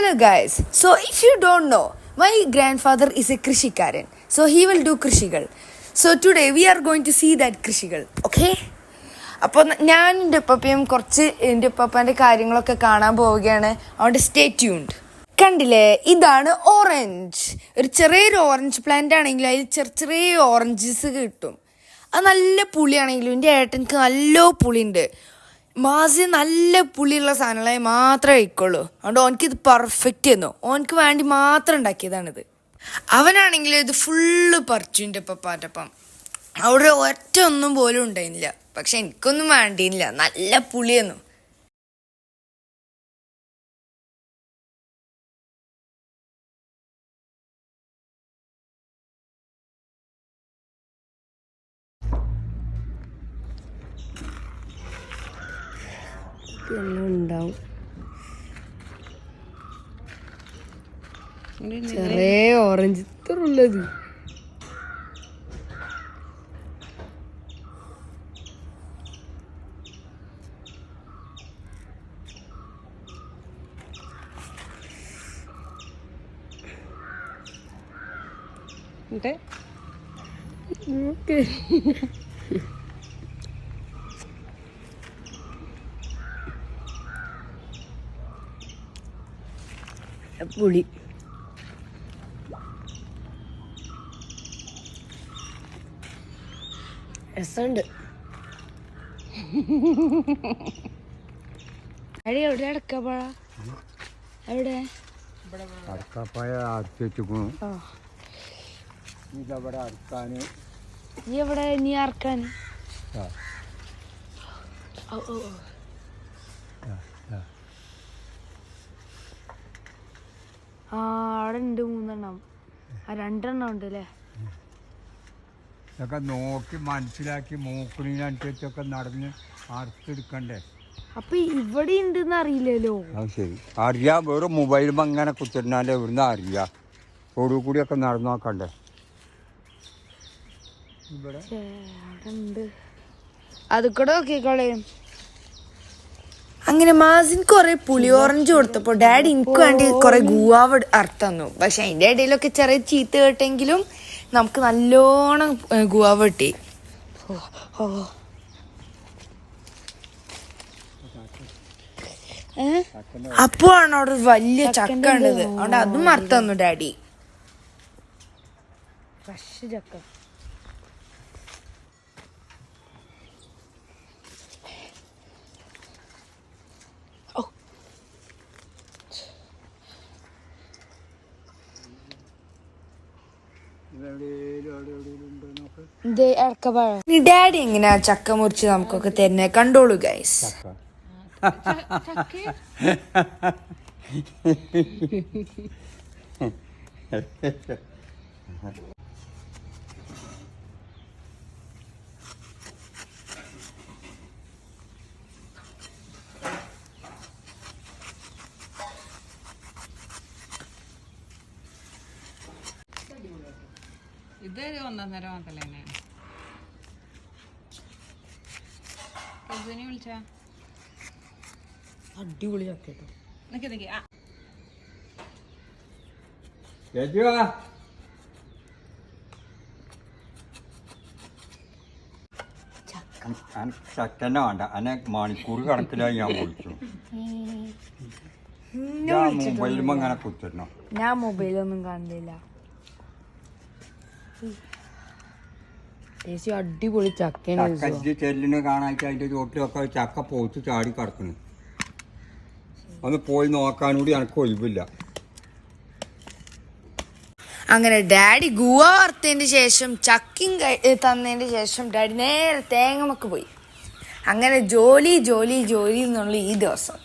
Hello guys, so if you don't know, my grandfather is a krishikaran, so he will do krishigal. So today we are going to see that krishigal, okay? അപ്പോൾ ഞാൻ എൻ്റെ ഉപ്പയും കുറച്ച് എൻ്റെ ഉപ്പാൻ്റെ കാര്യങ്ങളൊക്കെ കാണാൻ പോവുകയാണ്. അതുകൊണ്ട് സ്റ്റേ ട്യൂൺഡ്. കണ്ടില്ലേ, ഇതാണ് ഓറഞ്ച്. ഒരു ചെറിയൊരു ഓറഞ്ച് പ്ലാന്റ് ആണെങ്കിലും അതിൽ ചെറിയ ഓറഞ്ചസ് കിട്ടും. അത് നല്ല പുളിയാണെങ്കിലും എൻ്റെ ഏട്ടനക്ക് നല്ല പുളിയുണ്ട്. മാസി നല്ല പുളിയുള്ള സാധനങ്ങളെ മാത്രമേ കഴിക്കുള്ളൂ. അതുകൊണ്ട് ഓനക്കിത് പെർഫെക്റ്റ് ആയിരുന്നു. ഓനക്ക് വേണ്ടി മാത്രം ഉണ്ടാക്കിയതാണിത്. അവനാണെങ്കിൽ ഇത് ഫുള്ള് പറിച്ചു എൻ്റെ പപ്പാൻ്റെപ്പം. അവിടെ ഒറ്റ ഒന്നും പോലും ഉണ്ടായിരുന്നില്ല. പക്ഷെ എനിക്കൊന്നും വേണ്ടിയില്ല, നല്ല പുളിയെന്നു. ഉണ്ടാവും ചെറിയ ഓറഞ്ച് ഇത്ര ഉള്ളത്. പുളി രസമുണ്ട്. എവിടെ അടക്കപ്പഴ? എവിടെ അടക്കപ്പഴ അടച്ചു ഇതവിടെ അറക്കാന്? നീ എവിടെ? നീ അറക്കാന്? അവിടെ ഉണ്ട് 3 എണ്ണം. 2 എണ്ണം ഉണ്ട് അല്ലേ? ഇതൊക്കെ നോക്കി മനസ്സിലാക്കി മൂക്കിനനുസരിച്ചൊക്കെ നടന്ന് അറുത്തെടുക്കണ്ടേ? അപ്പൊ ഇവിടെ ഉണ്ടെന്ന് അറിയില്ലല്ലോ. അത് ശരി, അറിയാം. വെറും മൊബൈലും അങ്ങനെ കുത്തിരുന്നാലേ ഇവിടുന്ന് അറിയാം. റോഡിൽ കൂടിയൊക്കെ നടന്നു നോക്കണ്ടേ? ഇവിടെ അത് കൂടെ നോക്കിക്കോളേം. അങ്ങനെ മാസിന് കുറെ പുളി ഓറഞ്ച് കൊടുത്തപ്പോ ഡാഡി എനിക്ക് വേണ്ടി കുറെ ഗുവാവ് അറുത്ത് തന്നു. പക്ഷെ അതിന്റെ ഇടയിലൊക്കെ ചെറിയ ചീത്ത കേട്ടെങ്കിലും നമുക്ക് നല്ലോണം ഗുവാവ് കിട്ടി. അപ്പോ ആണ് അവിടെ ഒരു വലിയ ചക്ക ഉണ്ടത്. അതുകൊണ്ട് അതും അറുത്ത് തന്നു ഡാഡി. ഫ്രഷ് ചക്ക. ഡാഡി എങ്ങനെയാ ചക്ക മുറിച്ച് നമുക്കൊക്കെ തരുന്നേ കണ്ടോളൂ ഗൈസ്. ഇത് 1.5 മാത്രല്ലേ വിളിച്ചാ? അടിപൊളി ചക്ക കേട്ടോ. ചക്കന്നെ വേണ്ട, അന്നെ മണിക്കൂർ കണക്കിലായി ഞാൻ വിളിച്ചു. മൊബൈലുമ്പോ അങ്ങനെ കുത്തിരണോ? ഞാൻ മൊബൈലൊന്നും കാണുന്നില്ല. അടിപൊളി ചക്ക ചെല്ലിന് കാണായിട്ട് അതിന്റെ ചോട്ടിലൊക്കെ ചക്ക പോത്ത് ചാടി കിടക്കുന്നു. ഒന്ന് പോയി നോക്കാനൂടി എനിക്ക് ഒഴിവില്ല. അങ്ങനെ ഡാഡി ഗുവ വറുത്തതിന് ശേഷം ചക്കിങ് തന്നതിന് ശേഷം ഡാഡി നേരെ തേങ്ങമക്ക് പോയി. അങ്ങനെ ജോലി ജോലി ജോലി എന്നുള്ള ഈ ദിവസം.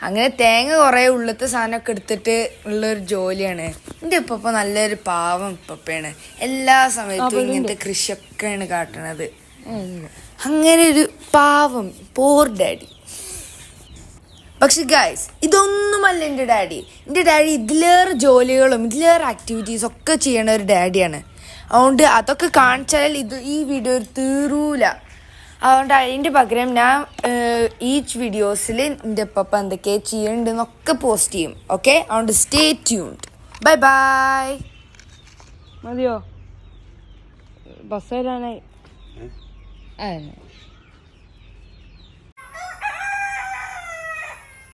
അങ്ങനെ തേങ്ങ കുറേ ഉള്ളത്തെ സാധനമൊക്കെ എടുത്തിട്ട് ഉള്ളൊരു ജോലിയാണ്. എൻ്റെ ഉപ്പ നല്ലൊരു പാവം ഉപ്പയാണ്. എല്ലാ സമയത്തും ഇങ്ങനത്തെ കൃഷിയൊക്കെയാണ് കാട്ടണത്. അങ്ങനെ ഒരു പാവം പോർ ഡാഡി. പക്ഷെ ഗൈസ്, ഇതൊന്നുമല്ല എൻ്റെ ഡാഡി. എൻ്റെ ഡാഡി ഇതിലേറെ ജോലികളും ഇതിലേറെ ആക്ടിവിറ്റീസ് ഒക്കെ ചെയ്യണ ഒരു ഡാഡിയാണ്. അതുകൊണ്ട് അതൊക്കെ കാണിച്ചാൽ ഈ വീഡിയോ തീരൂല. അതുകൊണ്ട് അതിൻ്റെ പകരം ഞാൻ ഈച്ച് വീഡിയോസിൽ എൻ്റെ പപ്പ എന്തൊക്കെയാണ് ചെയ്യുന്നുണ്ടെന്നൊക്കെ പോസ്റ്റ് ചെയ്യും. ഓക്കെ, അതുകൊണ്ട് സ്റ്റേ ട്യൂൺഡ്. Bye bye. മതിയോ? ബസ് വരാനായി.